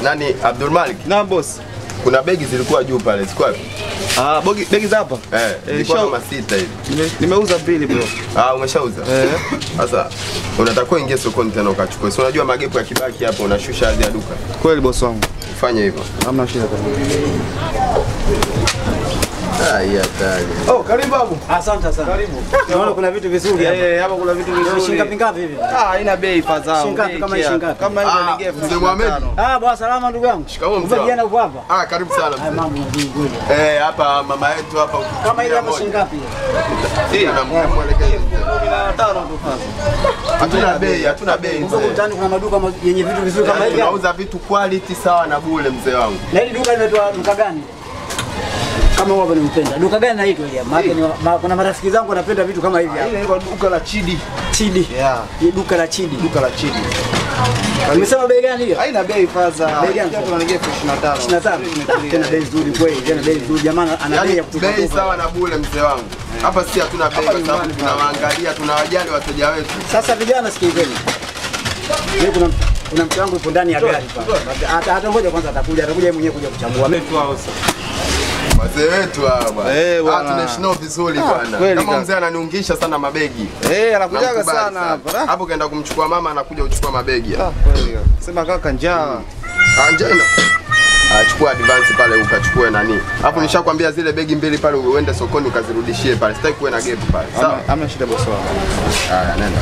Nani Abdul Malik? Na boss. Kuna begi zilikuwa juu pale, ziko wapi? Begi za hapa? Zilikuwa kama 6 hivi. Nimeuza 2 bro. Umeshauza? Sasa unatakiwa ingie sokoni tena ukachukue. Si unajua magepo ya kibaki hapo unashusha hadhi ya duka. Kweli boss wangu. Fanya hivyo. Hamna shida tena. Hatari. Karibu babu. Asante sana. Karibu. Naona kuna vitu vizuri hapa. Hapa kuna vitu vizuri. Shilingi ngapi hivi? Haina bei fadhao. Shilingi kama shilingi ngapi? Kama hivyo ni gift. Mzee Mohamed. Bwana salama ndugu yangu. Shikamoo mzee. Umejana uko hapa? Karibu sana mzee. Mambo mazuri kweli. Hapa mama yetu hapa. Kama ile hapa shilingi ngapi? Namwelekeza. 15 tu fadhao. Hatuna bei mzee. Huko mtaani kuna maduka yenye vitu vizuri kama hivi. Tunauza vitu quality sawa na bure mzee wangu. Na hili duka linaitwa duka gani? Kama wewe unampenda. Duka gani na hilo ile? Maana kuna marafiki zangu wanapenda vitu kama hivi hapa. Ile ni duka la Chidi. Chidi. Yeah. Ni duka la Chidi. Duka la Chidi. Umesema bei gani hiyo? Haina bei fadha. Bei gani? Kuna ni gift 25. 25. Tena bei nzuri kweli. Tena bei nzuri. Jamaa ana bei ya kutoka. Bei sawa na bure mzee wangu. Hapa si hatuna bei kwa sababu tunawaangalia, tunawajali wateja wetu. Sasa vijana sikizeni. Mimi kuna mtu wangu yupo ndani ya gari hapa. Hata ngoja kwanza atakuja yeye mwenyewe kuja kuchambua. Wetu hao sasa. Wazee wetu hapa bwana. Tunaishi nao vizuri bwana. Kama mzee ananiungisha sana mabegi. Anakujaga sana hapa. Hapo kaenda kumchukua mama anakuja kuchukua mabegi. Kweli. Sema kaka njaa. Njaa. Chukua advance pale ukachukue nani. Hapo nishakwambia zile begi mbili pale uende sokoni ukazirudishie pale. Sitaki kuwe na gap pale. Sawa? Hamna shida boss wangu. Nenda.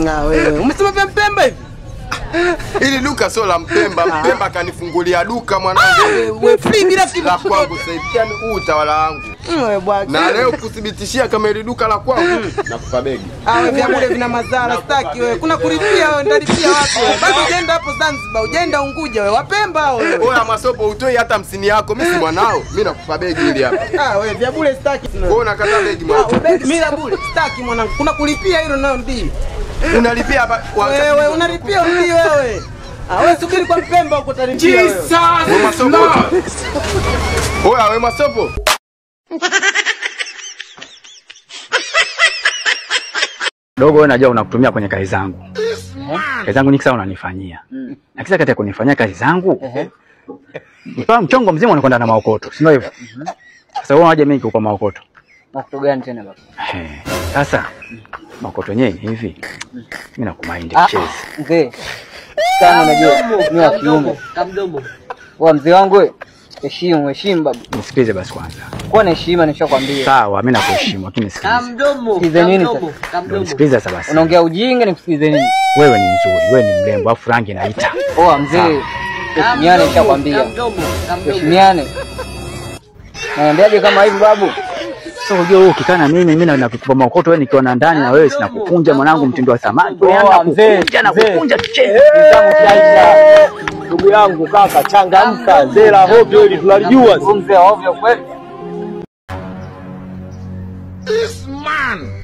Na wewe umesema vya Mpemba hivi? Ili duka sio la Mpemba. Mpemba kanifungulia duka mwanangu. Wewe free bila free la kwangu sasa hivi. Yani utawala wangu. Wewe bwana. Na leo kuthibitishia kama ili duka la kwangu nakupa begi. Wewe vya bure vina madhara sitaki wewe. Kuna kulipia wewe ndalipia wapi wewe? Bado ujaenda hapo Zanzibar, ujaenda Unguja wewe. Wapemba wewe. Oya Masopo utoi hata 50 yako. Mimi si mwanao. Mimi nakupa begi hili hapa. Wewe vya bure sitaki. Wewe unakata begi mwanangu. Mimi la bure sitaki mwanangu. Kuna kulipia hilo nayo ndio. Unalipia hapa. Wewe unalipia ndio wewe. Wewe subiri kwa Mpemba huko utalipia wewe. Wewe Masopo. Oya wewe Masopo. Dogo wewe najua unakutumia kwenye kazi zangu. Kazi zangu nyingi sana unanifanyia. Na kisa kati ya kunifanyia kazi zangu. Nipa mchongo mzima unakwenda na maokoto. Si ndio hivyo? Sasa wewe unaje mimi kwa maokoto? Maokoto gani tena baba? Sasa maokoto yenyewe hivi. Mimi nakumind cheze. Mzee. Sana unajua ni wa kiume. Kamdomo. Wa mzee wangu wewe. Heshimu babu. Nisikilize basi kwanza. Kwa na heshima nishakwambia. Sawa, mimi nakuheshimu lakini sikiliza. Sikilize nini sasa? Nisikilize sasa basi. Unaongea ujinga nikusikilize nini? Wewe ni mzuri, wewe ni mrembo, afu rangi inaita. Mzee. Heshimiane nishakwambia. Heshimiane. Naambiaje kama hivi babu? So unajua wewe ukikana mimi nakupa maokoto wewe nikiwa na ndani na wewe sina kukunja mwanangu mtindo wa samaki. Mzee na kukunja tucheze. Ndugu yangu kaka changamka zera hovyo ili tunalijua mzee hovyo kweli. This man.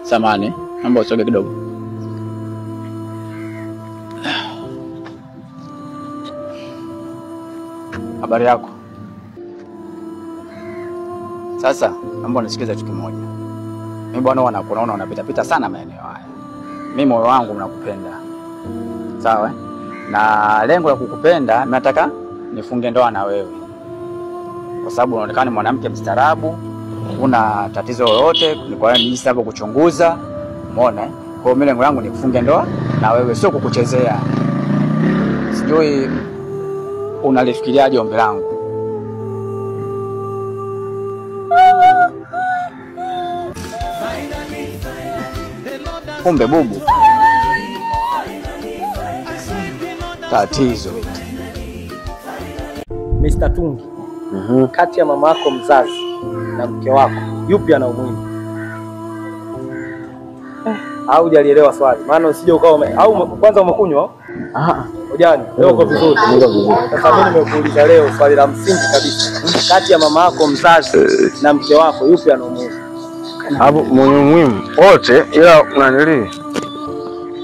Samani, naomba usoge kidogo. Habari yako? Sasa, naomba unisikize kitu kimoja. Mimi bwana wanakuona unapita sana maeneo haya. Mimi moyo wangu unakupenda. Sawa? Na lengo la kukupenda, nataka nifunge ndoa na wewe. Kwa sababu unaonekana mwanamke mstaarabu, una tatizo lolote, ni kwa nini sababu kuchunguza. Umeona? Kwa hiyo mimi lengo langu ni kufunga ndoa na wewe, sio kukuchezea. Sijui unalifikiriaje ombi langu? Kumbe bubu. Tatizo. Mr. Tungi. Kati ya mama yako mzazi na mke wako yupi ana umuhimu? Au hujalielewa swali? Maana usije ukawa au kwanza umekunywa? Ujani, leo uko vizuri. Sasa mimi nimekuuliza leo swali la msingi kabisa. Kati ya mama yako mzazi na mke wako yupi ana umuhimu? Hapo muhimu wote, ila unanili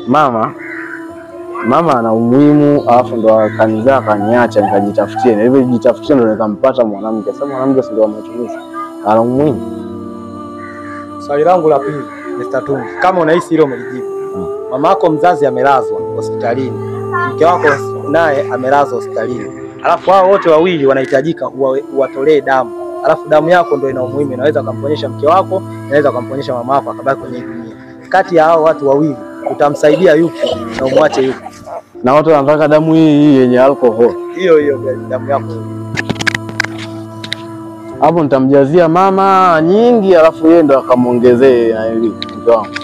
mama ana umuhimu, alafu ndo akanizaa akaniacha nikajitafutia. Na hivyo jitafutia ndo nikampata mwanamke. Sasa mwanamke si ndo matumizi. Ana umuhimu. Swali langu la pili, Mr. Tungi, kama unahisi hilo umelijibu. mamako mzazi amelazwa hospitalini, mke wako naye amelazwa hospitalini, alafu hao wote wawili wanahitajika uwatolee damu, alafu damu yako ndio ina umuhimu, inaweza kumponyesha mke wako, inaweza kumponyesha mama yako akabaki kwenye dunia. Kati ya hao watu wawili utamsaidia yupi na umwache yupi? Na watu wanataka damu hii yenye alcohol. Hiyo damu yako. Hapo nitamjazia mama nyingi, alafu yeye ndo akamuongezee na ile mke wangu.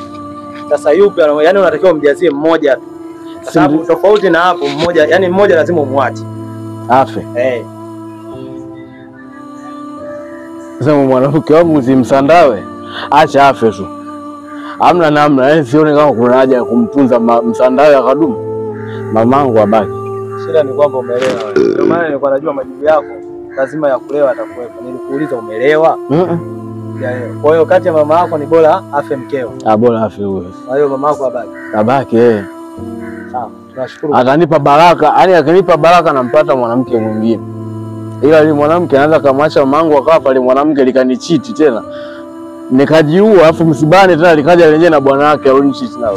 Sasa yupi yani unatakiwa umjazie mmoja tu. Sababu tofauti na hapo mmoja, yani mmoja lazima umwache afe. Sasa mwanamke wangu usimsandawe, acha afe tu. Hamna namna, yani sione kama kuna haja ya kumtunza msandawe akadumu. Mamangu abaki. Shida ni kwamba umeelewa wewe. Ndio maana nilikuwa najua majibu yako lazima ya kulewa atakuwepo. Nilikuuliza umeelewa? Kwa hiyo kati ya mama yako ni bora afe mkeo. Bora afe huyo. Kwa hiyo mama yako abaki. Abaki Sawa. Tunashukuru. Atanipa baraka, yani akinipa baraka nampata mwanamke mwingine. Ila yule mwanamke anaanza kamwacha mamangu akafa, yule mwanamke likanichiti tena. Nikajiua afu msibane tena likaja lenyewe na bwana wake alonichiti nao.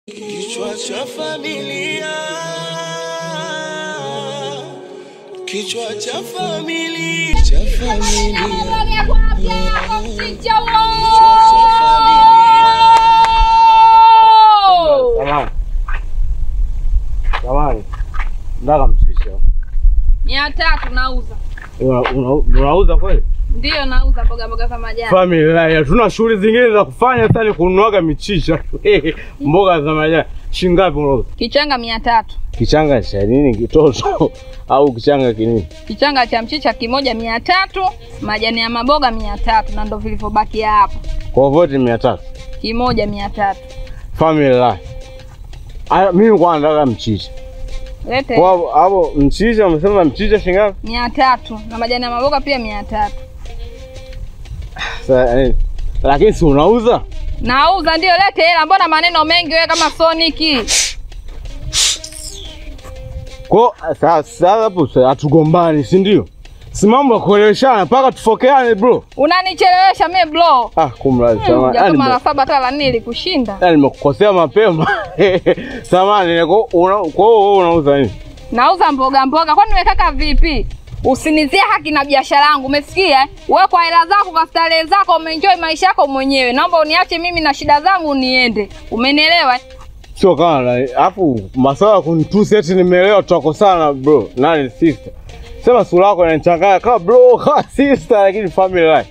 Kichwa cha familia. Kichwa cha familia. Samahani. Ndaka msisha. 300 nauza. Unauza kweli? Ndio nauza mboga za majani. Familia, tuna shughuli zingine za kufanya, hata ni kununuaga michicha. Mboga za majani. Shingapi unauza? Kichanga 300. Kichanga cha nini kitoto au kichanga kinini? Kichanga cha mchicha kimoja 300, majani ya maboga 300 na ndo vilivyobaki hapa. Kwa vote 300. Kimoja 300. Familia. Mimi kwa nataka mchicha. Lete. Kwa hapo mchicha umesema mchicha shingapi? 300 na majani ya maboga pia 300. Sasa lakini si unauza? Nauza ndio, lete hela, mbona maneno mengi wewe kama Sonic? Kwa sasa hapo hatugombani, si ndio? Si mambo ya kueleweshana mpaka tufokeane bro. Unanichelewesha mimi bro. Kumradhi samahani. Yaani mara 7 hata la 4 ilikushinda. Yaani nimekukosea mapema. Samahani, kwa hiyo unauza nini? Nauza mboga. Kwani wewe kaka vipi? Usinizie haki na biashara yangu, umesikia? Wewe kwa hela zako, kwa starehe zako, umeenjoy maisha yako mwenyewe. Naomba uniache mimi na shida zangu niende. Umenielewa? Sio kana, alafu maswala kunitusi eti nimeelewa tutakosana bro. Nani sister? Sema sura yako inanichanganya kama bro, kama sister, lakini family life.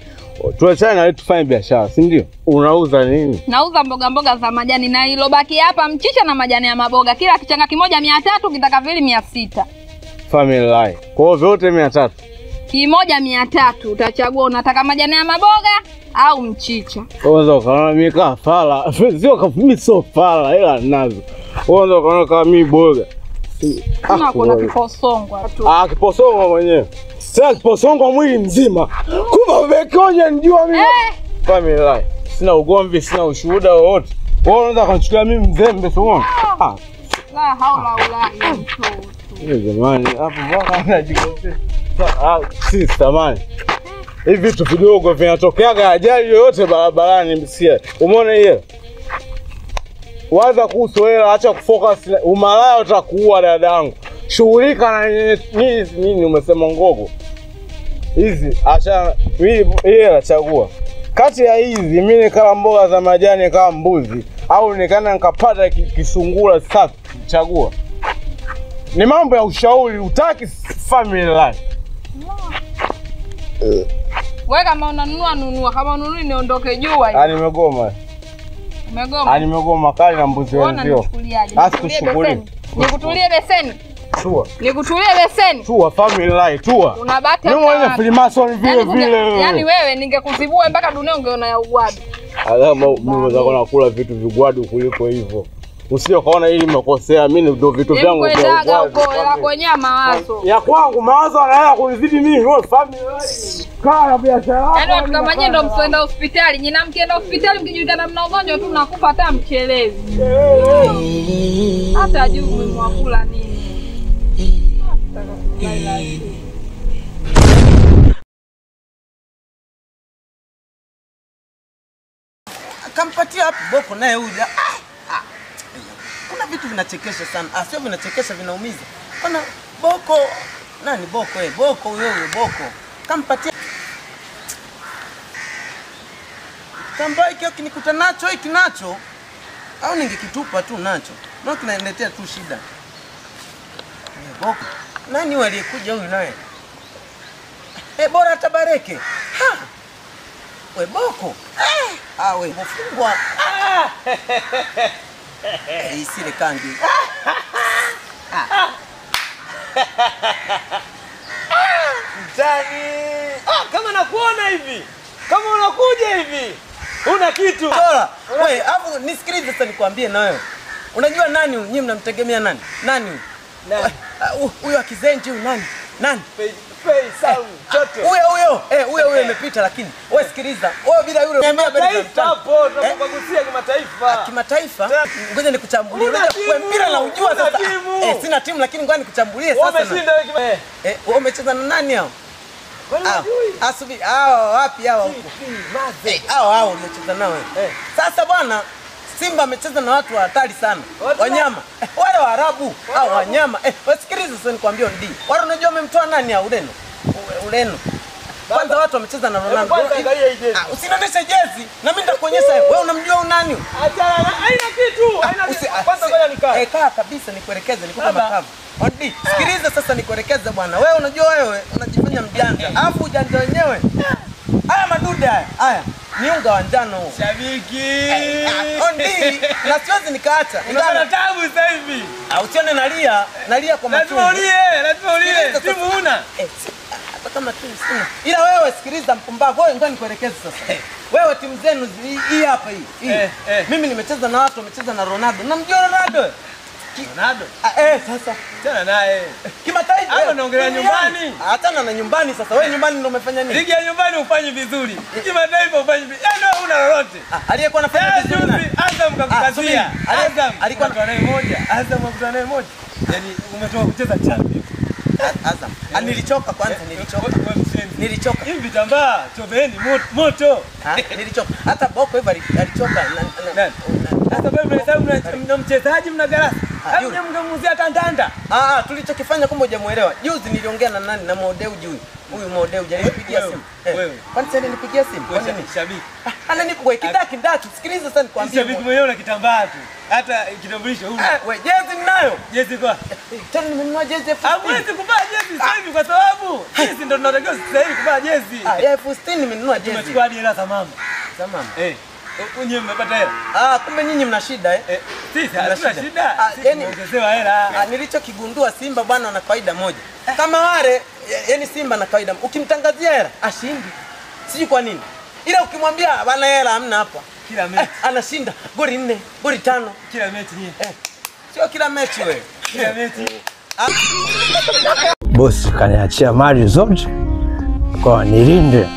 Tuachane na tufanye biashara, si ndio? Unauza nini? Nauza mboga za majani na ilobaki hapa mchicha na majani ya maboga. Kila kichanga kimoja 300, kitaka vile 600. Family life. Kwa hiyo vyote 300. Kimoja 300, utachagua unataka majani ya maboga au mchicha. Unaweza ukaona mimi kama fala. Sio kama mimi sio fala ila nazo. Unaweza ukaona kama mimi boga. Kuna kiposongwa tu. Kiposongwa mwenyewe. Sasa kiposongwa mwili mzima. Kumbe umekoje njua mimi. Family life. Sina ugomvi, sina ushuhuda wowote. Wewe unaweza kunichukulia mimi mzembe sio? La haula wala quwwata. Jamani, hapo mbona anajikosea? Si samani. Hivi vitu vidogo vinatokeaga ajali yoyote barabarani msia. Umeona hiyo? Waza kuhusu hela, acha kufocus umalaya utakuua dadangu. Shughulika na nini umesema ngogo. Hizi acha mimi hela chagua. Kati ya hizi mimi nikala mboga za majani kama mbuzi au nikana nikapata kisungura safi, chagua. Ni mambo ya ushauri, utaki family life. Wewe kama unanunua, kama ununui niondoke jua hivi. Nimegoma. Umegoma? Nimegoma kali na mbuzi wenzio. Nikutulie beseni. Tua. Nikutulie beseni. Tua family life, tua. Unabata. Mimi mwenye Freemason vile. Yaani wewe ningekuzibua mpaka dunia ungeona ya ugwadu. Alama mimi za kula vitu vigwadu kuliko hivyo. Usije kaona hili umekosea, mimi ndio vitu vyangu vya huko ya kwenye mawazo. Ya kwangu mawazo anaenda kunizidi mimi, wewe family life. Kaa biashara. Yaani watu kama nyinyi ndio msienda hospitali, nyinyi mkienda hospitali mkijulikana mna ugonjwa tu mnakufa hata mchelewi. Hata juu mmwakula nini? Kampatia hapo Boko naye huyu. Kuna vitu vinachekesha sana. Sio vinachekesha, vinaumiza. Kuna Boko nani Boko Boko huyo Boko. Kampatia Kamba hiki kinikuta nacho hiki nacho au ningekitupa tu nacho. Ndio kinaniletea tu shida. Boko. Nani waliyekuja huyu naye? Bora atabareke. Ha. We Boko. We mfungwa. Isile kangi. Mtani. Kama nakuona hivi. Kama unakuja hivi. Una kitu. Bora. Wewe, hapo nisikilize sasa nikwambie na wewe. Unajua nani nyinyi mnamtegemea nani? Nani? Huyo akizenji huyu nani? Nani? Huyo imepita lakini wewe sikiliza. Wewe bila yule kimataifa hapo tunakugusia kimataifa. Kimataifa? Ngoja nikuchambulie. Wewe mpira na ujua sasa. Sina timu lakini ngoja nikuchambulie sasa. Umeshinda wewe. Wewe umecheza na nani hao? Asubi wapi hao huko? Hao umecheza nao wewe. Sasa bwana Simba amecheza na watu hatari sana. Wanyama. Wale Waarabu au wanyama. Wasikilize sasa nikwambie ndi. Wale unajua wamemtoa nani au Ureno. Kwanza watu wamecheza na Ronaldo. Usinionyeshe jezi. Na mimi nitakuonyesha wewe unamjua nani? Achana na haina kitu. Haina kwanza ngoja nikae. Kaa kabisa nikuelekeze nikupe makavu. Ndi, sikiliza sasa nikuelekeze bwana. Wewe unajua wewe unajifanya mjanja. Alafu ujanja wenyewe. Haya maduda haya. Ni unga wa njano huo. Shabiki. Ndi, na siwezi nikaacha. Ndio tabu sasa hivi. Usione nalia kwa machungu. Lazima ulie. Timu huna. Hata kama timu sina. Ila wewe sikiliza mpumbavu. Wewe ngoja nikuelekeze sasa. Wewe timu zenu hii hapa hii. Mimi nimecheza na watu wamecheza na Ronaldo. Namjua Ronaldo. Ronaldo? Sasa tena naye. Kimataifa. Hapo naongelea nyumbani. Hata na nyumbani sasa. Wewe nyumbani ndio umefanya nini? Ligi ya nyumbani ufanye vizuri. Kimataifa ufanye vizuri. Ndio una lolote. Aliyekuwa anafanya vizuri. Azam kakukazia. Azam alikuwa naye moja. Azam akutana naye moja. Yaani umetoka kucheza champion. Azam. Nilichoka kwanza, nilichoka. Hivi vitambaa chobeni moto. Nilichoka. Hata Boko hivyo alichoka. Sasa wewe mna mchezaji mna garasi. Hapo mngemuzia tandanda. Tulichokifanya kumbe hujamuelewa. Juzi niliongea na nani na Modeu juu. Huyu Modeu janipigia simu. Wewe. Kwani sasa nilipigia simu? Kwa nini? Shabiki. Ananipa kindaki. Sikiliza sasa nikwambie. Shabiki mwenyewe una kitambaa tu. Hata kitambulisho huna. Wewe jezi ninayo. Jezi kwa. Tena nimenunua jezi elfu 60. Hamwezi kuvaa jezi sasa hivi kwa sababu sisi ndio tunatakiwa sasa hivi kuvaa jezi. Ya elfu 60 nimenunua jezi. Tumechukua hadi hela za mama. Za mama. Unyewe mmepata hela. Kumbe nyinyi mna shida Sisi hatuna shida. Yaani ongezewa hela. Nilichokigundua Simba bwana ana kawaida moja. Kama wale yani Simba na kawaida. Ukimtangazia hela ashindi. Sijui kwa nini. Ila ukimwambia bana hela hamna hapa. Kila mechi anashinda goli 4, goli 5 kila mechi nyinyi. Sio kila mechi wewe. Kila mechi. Bosi kaniachia mali zote kwa nilinde.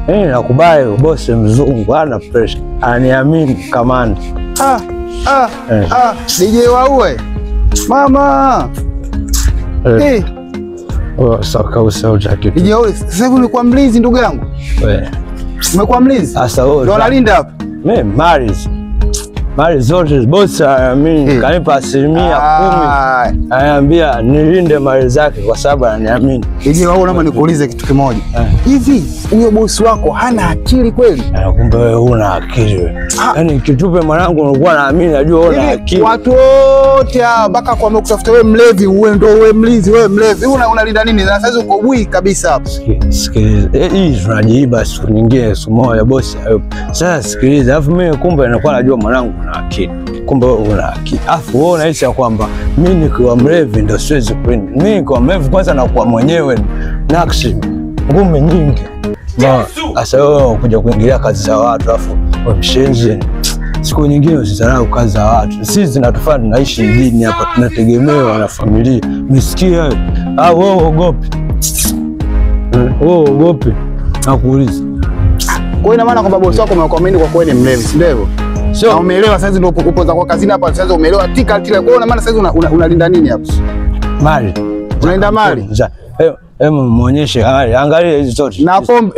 Nakubali bosi mzungu ana pressure. Aniamini kamanda. DJ waue. Mama. Saka usauja kitu. DJ waue. Sasa hivi umekuwa mlinzi ndugu yangu. Umekuwa mlinzi? Sasa wewe. Ndio unalinda hapa. Mimi mali zote bosi aniamini. Kanipa 10%. Ananiambia nilinde mali zake kwa sababu ananiamini. DJ waue, naomba nikuulize kitu kimoja. Hivi huyo bosi wako hana akili kweli? Kumbe wewe una akili wewe. Yaani kitupe mwanangu unakuwa naamini najua una akili. Watu wote mpaka kwa wamekutafuta wewe mlevi, wewe ndio wewe mlinzi, wewe mlevi. Unalinda nini? Sasa hizo uko bui kabisa hapo. Sikiliza. Hii tunajiiba siku nyingine siku moja bosi. Sasa sikiliza, alafu mimi kumbe nakuwa najua mwanangu una akili. Kumbe wewe una akili. Alafu wewe unahisi kwamba mimi nikiwa mlevi ndio siwezi kuenda. Mimi nikiwa mlevi kwanza nakuwa mwenyewe nakshi ngumi nyingi. Sasa wewe kuja kuingilia kazi za watu alafu mshenzi. Siku nyingine usisahau kazi za watu. Sisi zinatufanya tunaishi mjini hapa, tunategemewa na familia. Umesikia wewe? Wewe uogopi. Wewe uogopi. Nakuuliza. Kwa ina maana kwamba bosi wako amekuamini kwa kweli mlevi, si ndivyo? Sio. Umeelewa sasa ndio upoza kwa kazini hapa, sasa umeelewa tika. Kwa hiyo maana sasa unalinda nini hapa? Mali. Unalinda mali? Muonyeshe hali. Angalia hizo zote.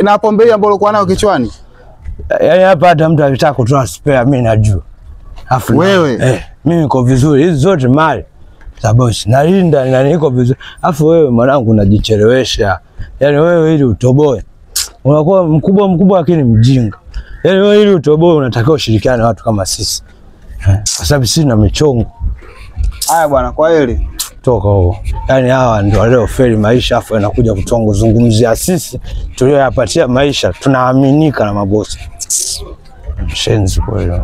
Na pombe ile ambayo ulikuwa nayo kichwani. Yaani hapa hata mtu akitaka kutoa spare mimi najua. Afu Wewe? Mimi niko vizuri. Hizi zote mali za bosi. Nalinda na niko vizuri. Afu wewe mwanangu unajichelewesha. Yaani wewe ili utoboe. Unakuwa mkubwa lakini mjinga. Yaani wewe ili utoboe unatakiwa ushirikiane na watu kama sisi. Kwa sababu sisi na michongo. Haya bwana, kwa heri. Toka huko. Yaani hawa ndio walio feli maisha afu wanakuja kutongo zungumzia sisi tulioyapatia maisha tunaaminika na mabosi. Mshenzi kweli.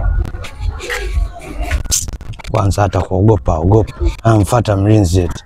Kwanza hata kuogopa. Amfuata mlinzi eti.